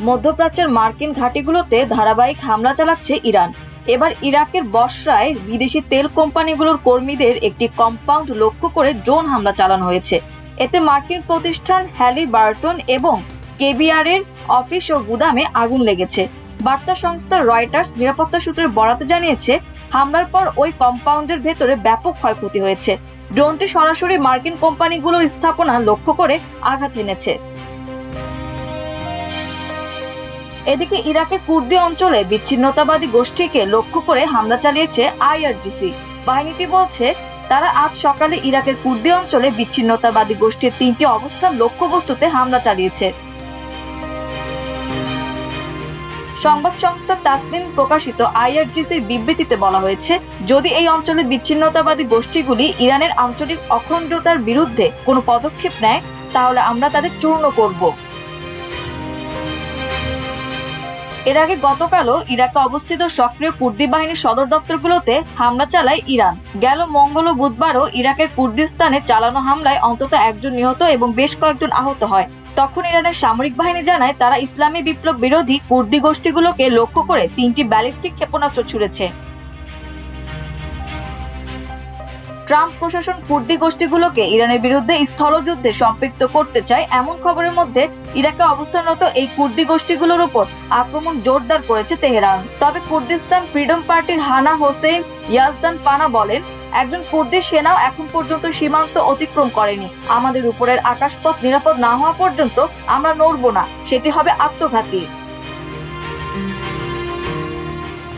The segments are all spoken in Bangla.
মধ্যপ্রাচ্যের মার্কিন ঘাঁটিগুলোতে ধারাবাহিক হামলা চালাচ্ছে ইরান। এবার ইরাকের বসরায় বিদেশি তেল কোম্পানিগুলোর কর্মীদের একটি কম্পাউন্ড লক্ষ্য করে ড্রোন হামলা চালানো হয়েছে। এতে মার্কিন প্রতিষ্ঠান হ্যালিবার্টন এবং কেবিআর এর অফিস ও গুদামে আগুন লেগেছে। বার্তা সংস্থা রয়টার্স নিরাপত্তা সূত্রের বরাতে জানিয়েছে, হামলার পর ওই কম্পাউন্ডের ভেতরে ব্যাপক ক্ষয়ক্ষতি হয়েছে। ড্রোনটি সরাসরি মার্কিন কোম্পানিগুলোর স্থাপনা লক্ষ্য করে আঘাত এনেছে। এদিকে ইরাকের কুর্দি অঞ্চলে বিচ্ছিন্নতাবাদী গোষ্ঠীকে লক্ষ্য করে হামলা চালিয়েছে আইআরজিসি। বাহিনীটি বলছে, তারা আজ সকালে ইরাকের কুর্দি অঞ্চলে বিচ্ছিন্নতাবাদী গোষ্ঠীর 3টি অবস্থান লক্ষ্যবস্তুতে হামলা চালিয়েছে। সংবাদ সংস্থা তাসনিম প্রকাশিত আইআরজিসির বিবৃতিতে বলা হয়েছে, যদি এই অঞ্চলে বিচ্ছিন্নতাবাদী গোষ্ঠীগুলি ইরানের আঞ্চলিক অখণ্ডতার বিরুদ্ধে কোনো পদক্ষেপ নেয়, তাহলে আমরা তাদের চূর্ণ করব। এর আগে গতকালও ইরাকে অবস্থিত সক্রিয় কুর্দি বাহিনীর সদর দপ্তরগুলোতে হামলা চালায় ইরান। গেল মঙ্গল ও বুধবারও ইরাকের কুর্দিস্তানে চালানো হামলায় অন্তত 1 জন নিহত এবং বেশ কয়েকজন আহত হয়। তখন ইরানের সামরিক বাহিনী জানায়, তারা ইসলামী বিপ্লব বিরোধী কুর্দি গোষ্ঠীগুলোকে লক্ষ্য করে 3টি ব্যালিস্টিক ক্ষেপণাস্ত্র ছুড়েছে। ট্রাম্প প্রশাসন কুর্দি গোষ্ঠীগুলোকে ইরানের বিরুদ্ধে স্থলযুদ্ধে সম্পৃক্ত করতে চায় এমন খবরের মধ্যে ইরাকে অবস্থানরত এই কুর্দি গোষ্ঠীগুলোর উপর আক্রমণ জোরদার করেছে তেহরান। তবে কুর্দিস্তান ফ্রিডম পার্টির হানা হোসেন ইয়াজদান পানা বলেন, একজন কুর্দি সেনাও এখন পর্যন্ত সীমান্ত অতিক্রম করেনি। আমাদের উপরের আকাশপথ নিরাপদ না হওয়া পর্যন্ত আমরা নড়ব না, সেটি হবে আত্মঘাতী।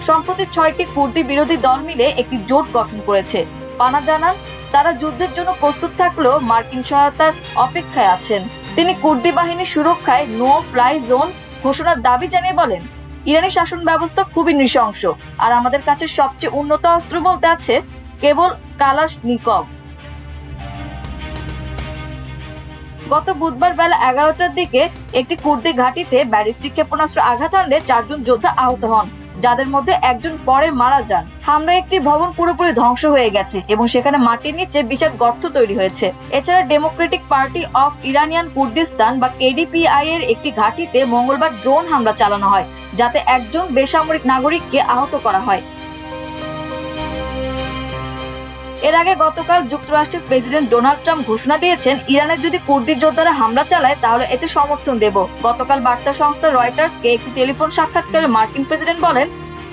সম্প্রতি 6টি কুর্দি বিরোধী দল মিলে একটি জোট গঠন করেছে। পানা জানান, তারা যুদ্ধের জন্য প্রস্তুত থাকলেও মার্কিন সহায়তার অপেক্ষায় আছেন। তিনি কুর্দি বাহিনীর সুরক্ষায় নো ফ্লাই জোন ঘোষণার দাবি জানিয়ে বলেন, ইরানি শাসন ব্যবস্থা খুবই নৃশংস, আর আমাদের কাছে সবচেয়ে উন্নত অস্ত্র বলতে আছে কেবল কালাশনিকভ। গত বুধবার বেলা 11টার দিকে একটি কুর্দি ঘাঁটিতে ব্যালিস্টিক ক্ষেপণাস্ত্র আঘাত আনলে 4 জন যোদ্ধা আহত হন, যাদের মধ্যে একজন পরে মারা যান। হামলায় একটি ভবন পুরোপুরি ধ্বংস হয়ে গেছে এবং সেখানে মাটির নিচে বিশাল গর্ত তৈরি হয়েছে। এছাড়া Democratic party of Iranian Kurdistan বা কেডিপিআই এর একটি ঘাঁটিতে মঙ্গলবার ড্রোন হামলা চালানো হয়, যাতে একজন বেসামরিক নাগরিককে আহত করা হয়। এর আগে গতকাল যুক্তরাষ্ট্রের প্রেসিডেন্ট ডোনাল্ড ট্রাম্প ঘোষণা দিয়েছেন, ইরানের যদি কুর্দি যোদ্ধারা হামলা চালায় তাহলে এতে সমর্থন দেব। গতকাল বার্তা সংস্থা রয়টার্সকে একটি টেলিফোন সাক্ষাৎকারে মার্কিন প্রেসিডেন্ট বলেন,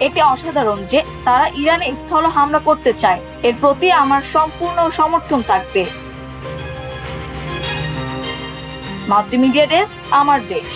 এটি অসাধারণ যে তারা ইরানে স্থল হামলা করতে চায়, এর প্রতি আমার সম্পূর্ণ সমর্থন থাকবে। মাল্টিমিডিয়া ডেস্ক, আমার দেশ।